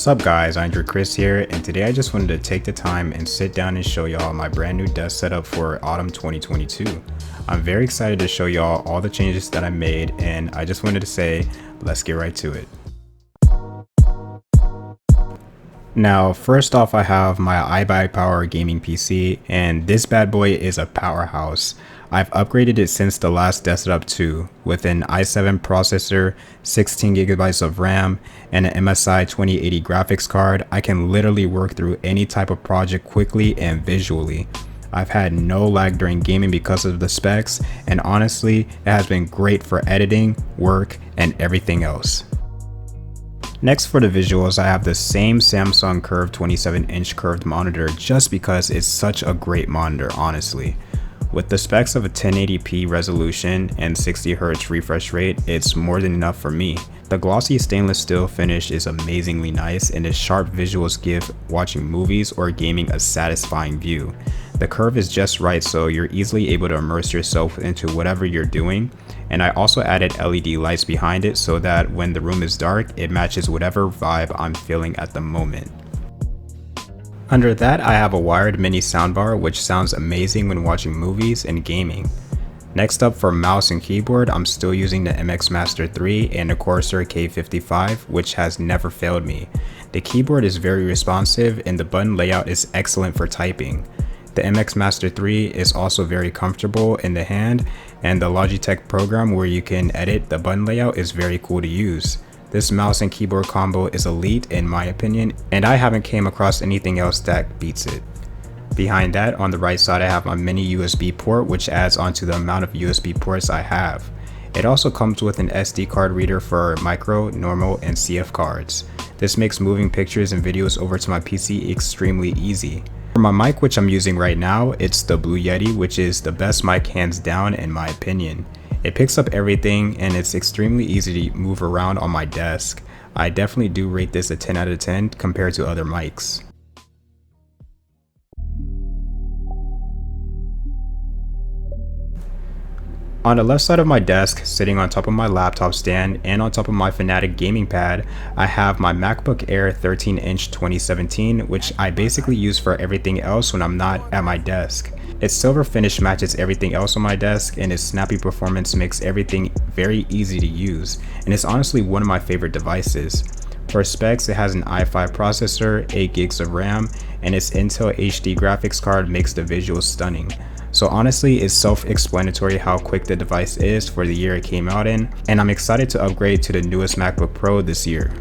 Sup guys, Iandroidchris here, and today I just wanted to take the time and sit down and show y'all my brand new desk setup for autumn 2022. I'm very excited to show y'all all the changes that I made, and I just wanted to say, let's get right to it. Now, first off, I have my iBuyPower gaming PC, and this bad boy is a powerhouse. I've upgraded it since the last desk setup too, with an i7 processor, 16GB of RAM, and an MSI 2080 graphics card. I can literally work through any type of project quickly and visually. I've had no lag during gaming because of the specs, and honestly, it has been great for editing, work, and everything else. Next for the visuals, I have the same Samsung Curve 27-inch curved monitor just because it's such a great monitor, honestly. With the specs of a 1080p resolution and 60Hz refresh rate, it's more than enough for me. The glossy stainless steel finish is amazingly nice, and its sharp visuals give watching movies or gaming a satisfying view. The curve is just right, so you're easily able to immerse yourself into whatever you're doing. And I also added LED lights behind it so that when the room is dark, it matches whatever vibe I'm feeling at the moment. Under that, I have a wired mini soundbar which sounds amazing when watching movies and gaming. Next up, for mouse and keyboard, I'm still using the MX Master 3 and the Corsair K55, which has never failed me. The keyboard is very responsive and the button layout is excellent for typing. The MX Master 3 is also very comfortable in the hand, and the Logitech program where you can edit the button layout is very cool to use. This mouse and keyboard combo is elite in my opinion, and I haven't came across anything else that beats it. Behind that, on the right side, I have my mini USB port, which adds onto the amount of USB ports I have. It also comes with an SD card reader for micro, normal, and CF cards. This makes moving pictures and videos over to my PC extremely easy. For my mic, which I'm using right now, it's the Blue Yeti, which is the best mic hands down in my opinion. It picks up everything and it's extremely easy to move around on my desk. I definitely do rate this a 10 out of 10 compared to other mics. On the left side of my desk, sitting on top of my laptop stand and on top of my Fanatic gaming pad, I have my MacBook Air 13-inch 2017, which I basically use for everything else when I'm not at my desk. Its silver finish matches everything else on my desk, and its snappy performance makes everything very easy to use, and it's honestly one of my favorite devices. For specs, it has an i5 processor, 8GB of RAM, and its Intel HD graphics card makes the visuals stunning. So honestly, it's self-explanatory how quick the device is for the year it came out in, and I'm excited to upgrade to the newest MacBook Pro this year.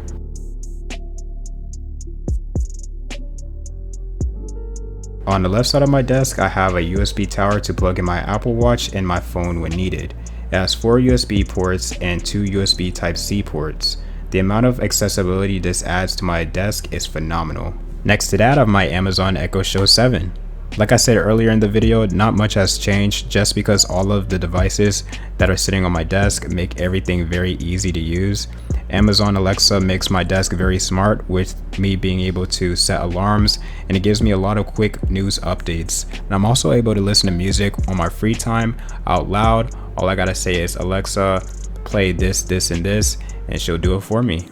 On the left side of my desk, I have a USB tower to plug in my Apple Watch and my phone when needed. It has 4 USB ports and 2 USB Type-C ports. The amount of accessibility this adds to my desk is phenomenal. Next to that, I have my Amazon Echo Show 7. Like I said earlier in the video, not much has changed just because all of the devices that are sitting on my desk make everything very easy to use. Amazon Alexa makes my desk very smart with me being able to set alarms, and it gives me a lot of quick news updates. And I'm also able to listen to music on my free time out loud. All I gotta say is, Alexa, play this, this, and this, and she'll do it for me.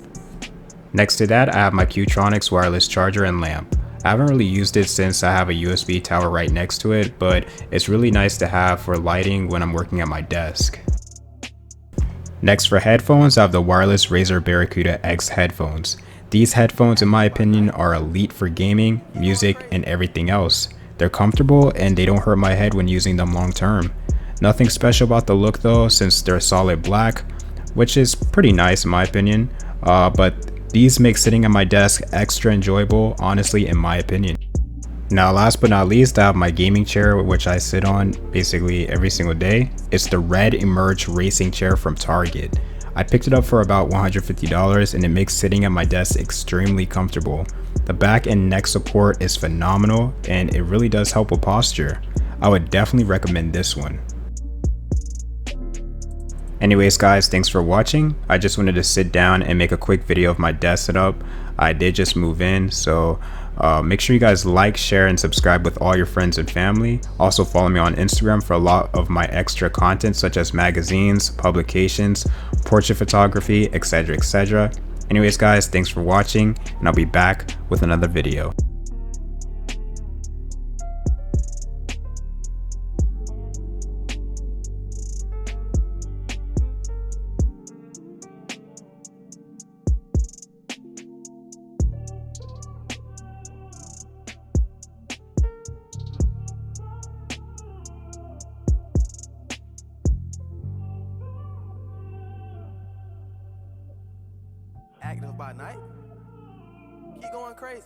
Next to that, I have my Qtronics wireless charger and lamp. I haven't really used it since I have a USB tower right next to it, but it's really nice to have for lighting when I'm working at my desk. Next, for headphones, I have the wireless Razer Barracuda X headphones. These headphones, in my opinion, are elite for gaming, music, and everything else. They're comfortable and they don't hurt my head when using them long term. Nothing special about the look though, since they're solid black, which is pretty nice in my opinion, but these make sitting at my desk extra enjoyable, honestly, in my opinion. Now, last but not least, I have my gaming chair, which I sit on basically every single day. It's the red Emerge racing chair from Target. I picked it up for about $150 and it makes sitting at my desk extremely comfortable. The back and neck support is phenomenal and it really does help with posture. I would definitely recommend this one. Anyways guys, thanks for watching. I just wanted to sit down and make a quick video of my desk setup. I did just move in, so make sure you guys like, share, and subscribe with all your friends and family. Also follow me on Instagram for a lot of my extra content such as magazines, publications, portrait photography, etc, etc. Anyways guys, thanks for watching, and I'll be back with another video. Active by night, keep going crazy.